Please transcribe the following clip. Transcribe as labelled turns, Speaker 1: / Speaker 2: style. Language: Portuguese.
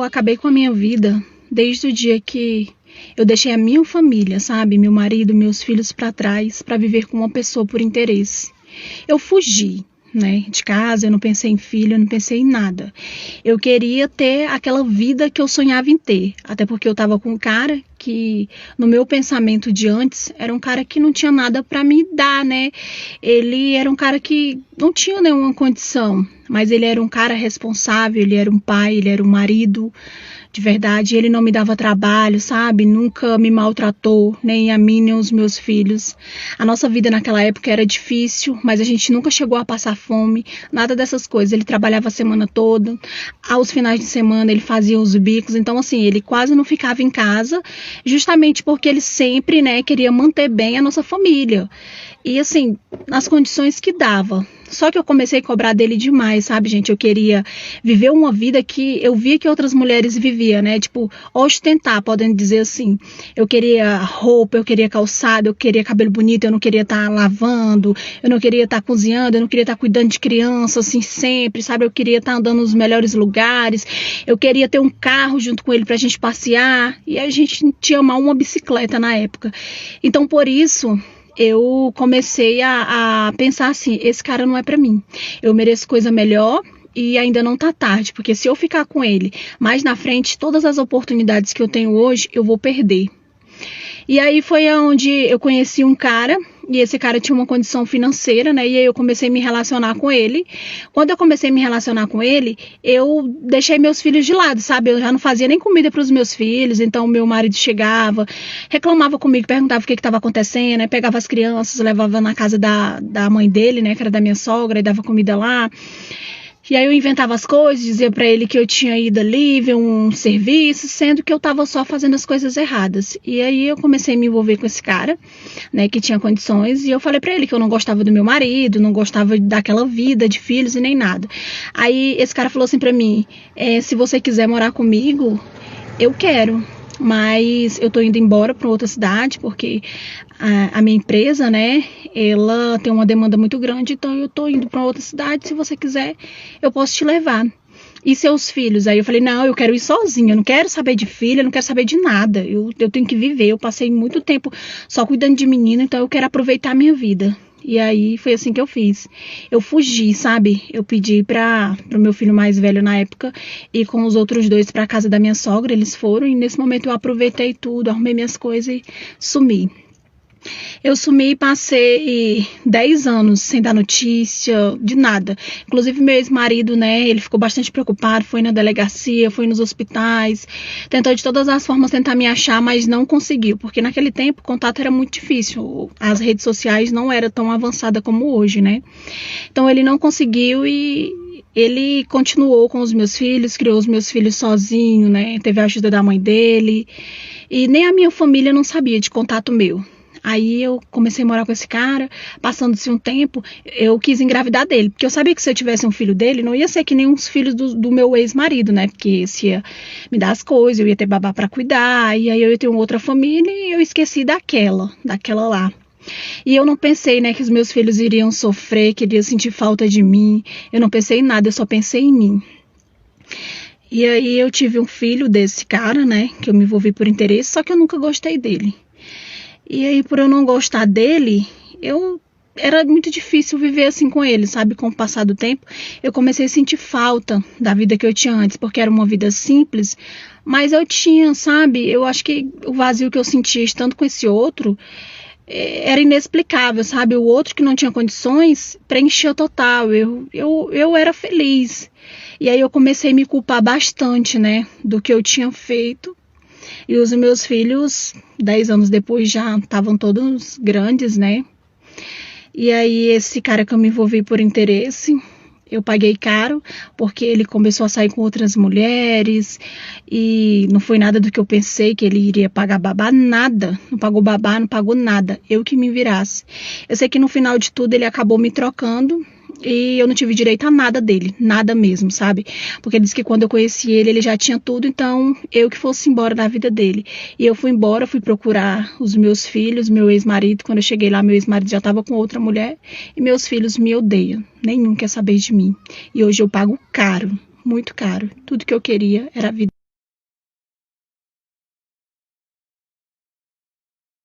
Speaker 1: acabei com a minha vida desde o dia que eu deixei a minha família, sabe? Meu marido, meus filhos para trás, para viver com uma pessoa por interesse. Eu fugi, né, de casa, eu não pensei em filho, eu não pensei em nada. Eu queria ter aquela vida que eu sonhava em ter, até porque eu tava com um cara que, no meu pensamento de antes, era um cara que não tinha nada para me dar, né? Ele era um cara que não tinha nenhuma condição, mas ele era um cara responsável, ele era um pai, ele era um marido, de verdade, ele não me dava trabalho, sabe? Nunca me maltratou, nem a mim, nem os meus filhos. A nossa vida naquela época era difícil, mas a gente nunca chegou a passar fome, nada dessas coisas. Ele trabalhava a semana toda, aos finais de semana ele fazia os bicos, então assim, ele quase não ficava em casa, justamente porque ele sempre, né, queria manter bem a nossa família. E assim, nas condições que dava. Só que eu comecei a cobrar dele demais, sabe, gente? Eu queria viver uma vida que eu via que outras mulheres viviam, né? Tipo, ostentar, podem dizer assim. Eu queria roupa, eu queria calçado, eu queria cabelo bonito, eu não queria estar lavando, eu não queria estar cozinhando, eu não queria estar cuidando de criança, assim, sempre, sabe? Eu queria estar andando nos melhores lugares, eu queria ter um carro junto com ele pra gente passear, e a gente tinha mal uma bicicleta na época. Então, por isso eu comecei a pensar assim, esse cara não é pra mim, eu mereço coisa melhor e ainda não tá tarde, porque se eu ficar com ele mais na frente, todas as oportunidades que eu tenho hoje, eu vou perder. E aí foi onde eu conheci um cara, e esse cara tinha uma condição financeira, né? E aí eu comecei a me relacionar com ele. Quando eu comecei a me relacionar com ele, eu deixei meus filhos de lado, sabe? Eu já não fazia nem comida para os meus filhos, então meu marido chegava, reclamava comigo, perguntava o que estava acontecendo, né? Pegava as crianças, levava na casa da mãe dele, né? Que era da minha sogra, e dava comida lá. E aí eu inventava as coisas, dizia pra ele que eu tinha ido ali ver um serviço, sendo que eu tava só fazendo as coisas erradas. E aí eu comecei a me envolver com esse cara, né, que tinha condições, e eu falei pra ele que eu não gostava do meu marido, não gostava daquela vida de filhos e nem nada. Aí esse cara falou assim pra mim, se você quiser morar comigo, eu quero. Mas eu tô indo embora para outra cidade, porque a minha empresa, né, ela tem uma demanda muito grande, então eu tô indo para outra cidade, se você quiser, eu posso te levar. E seus filhos? Aí eu falei, não, eu quero ir sozinha, eu não quero saber de filha, eu não quero saber de nada, eu tenho que viver, eu passei muito tempo só cuidando de menino, então eu quero aproveitar a minha vida. E aí foi assim que eu fiz. Eu fugi, sabe? Eu pedi para o meu filho mais velho na época ir com os outros dois para casa da minha sogra. Eles foram e nesse momento eu aproveitei tudo, arrumei minhas coisas e sumi. Eu sumi e passei 10 anos sem dar notícia de nada. Inclusive meu ex-marido, né, ele ficou bastante preocupado, foi na delegacia, foi nos hospitais, tentou de todas as formas tentar me achar, mas não conseguiu, porque naquele tempo o contato era muito difícil, as redes sociais não eram tão avançadas como hoje, né. Então ele não conseguiu e ele continuou com os meus filhos, criou os meus filhos sozinho, né, teve a ajuda da mãe dele, e nem a minha família não sabia de contato meu. Aí eu comecei a morar com esse cara, passando-se um tempo, eu quis engravidar dele, porque eu sabia que se eu tivesse um filho dele, não ia ser que nem os filhos do meu ex-marido, né, porque esse ia me dar as coisas, eu ia ter babá pra cuidar, e aí eu ia ter uma outra família e eu esqueci daquela lá. E eu não pensei, né, que os meus filhos iriam sofrer, que iriam sentir falta de mim, eu não pensei em nada, eu só pensei em mim. E aí eu tive um filho desse cara, né, que eu me envolvi por interesse, só que eu nunca gostei dele. E aí, por eu não gostar dele, era muito difícil viver assim com ele, sabe? Com o passar do tempo, eu comecei a sentir falta da vida que eu tinha antes, porque era uma vida simples, mas eu tinha, sabe? Eu acho que o vazio que eu sentia estando com esse outro era inexplicável, sabe? O outro que não tinha condições preenchia total, eu era feliz. E aí eu comecei a me culpar bastante, né? Do que eu tinha feito. E os meus filhos, 10 anos depois, já estavam todos grandes, né? E aí esse cara que eu me envolvi por interesse, eu paguei caro, porque ele começou a sair com outras mulheres, e não foi nada do que eu pensei, que ele iria pagar babá, nada. Não pagou babá, não pagou nada, eu que me virasse. Eu sei que no final de tudo ele acabou me trocando, e eu não tive direito a nada dele, nada mesmo, sabe? Porque ele disse que quando eu conheci ele, ele já tinha tudo, então eu que fosse embora da vida dele. E eu fui embora, fui procurar os meus filhos, meu ex-marido. Quando eu cheguei lá, meu ex-marido já estava com outra mulher e meus filhos me odeiam. Nenhum quer saber de mim. E hoje eu pago caro, muito caro. Tudo que eu queria era a vida.